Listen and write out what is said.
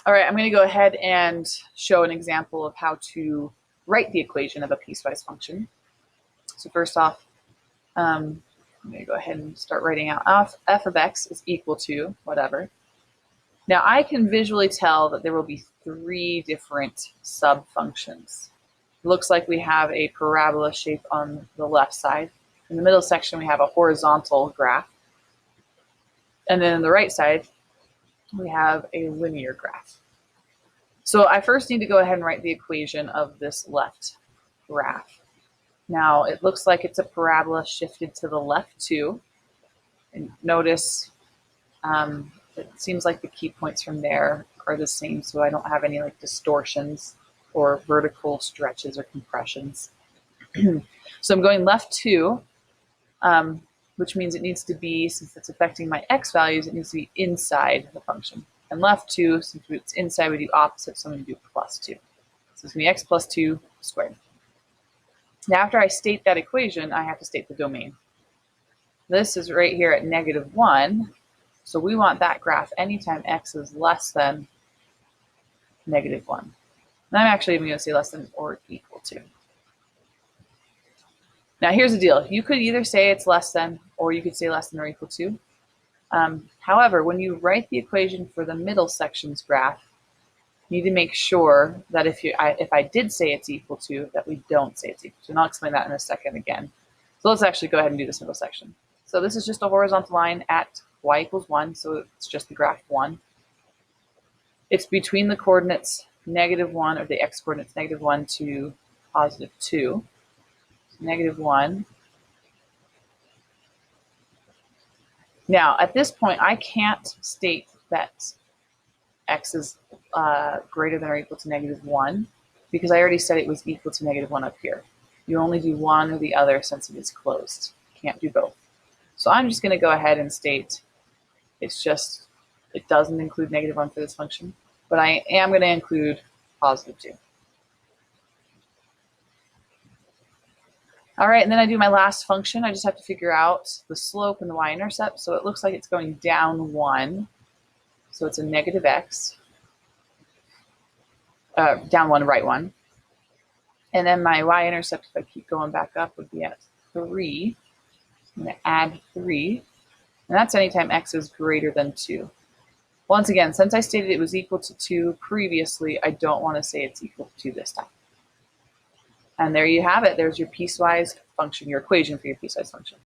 All right, I'm going to go ahead and show an example of how to write the equation of a piecewise function. So first off, I'm going to go ahead and start writing out f of x is equal to whatever. Now I can visually tell that there will be three different sub-functions. It looks like we have a parabola shape on the left side. In the middle section we have a horizontal graph. And then on the right side we have a linear graph. So I first need to go ahead and write the equation of this left graph. Now it looks like it's a parabola shifted to the left too. And notice it seems like the key points from there are the same, so I don't have any like distortions or vertical stretches or compressions. So I'm going left 2, which means it needs to be, since it's affecting my x values, it needs to be inside the function. And left 2, since it's inside, we do opposite, so I'm going to do plus 2. So it's going to be x plus 2 squared. Now after I state that equation, I have to state the domain. This is right here at -1, so we want that graph anytime x is less than -1. And I'm actually even going to say less than or equal to. Now here's the deal. You could either say it's less than, or you could say less than or equal to. However, when you write the equation for the middle section's graph, you need to make sure that if I did say it's equal to, that we don't say it's equal to. And I'll explain that in a second again. So let's actually go ahead and do this middle section. So this is just a horizontal line at y equals 1, so it's just the graph 1. It's between the coordinates -1, or the x coordinates -1 to +2. -1. Now, at this point, I can't state that x is greater than or equal to -1 because I already said it was equal to -1 up here. You only do one or the other since it is closed. You can't do both. So I'm just going to go ahead and state it doesn't include -1 for this function, but I am going to include +2. All right, and then I do my last function. I just have to figure out the slope and the y-intercept. So it looks like it's going down 1. So it's a -x. Down 1, right 1. And then my y-intercept, if I keep going back up, would be at 3. I'm going to add 3. And that's anytime x is greater than 2. Once again, since I stated it was equal to 2 previously, I don't want to say it's equal to 2 this time. And there you have it. There's your piecewise function, your equation for your piecewise function.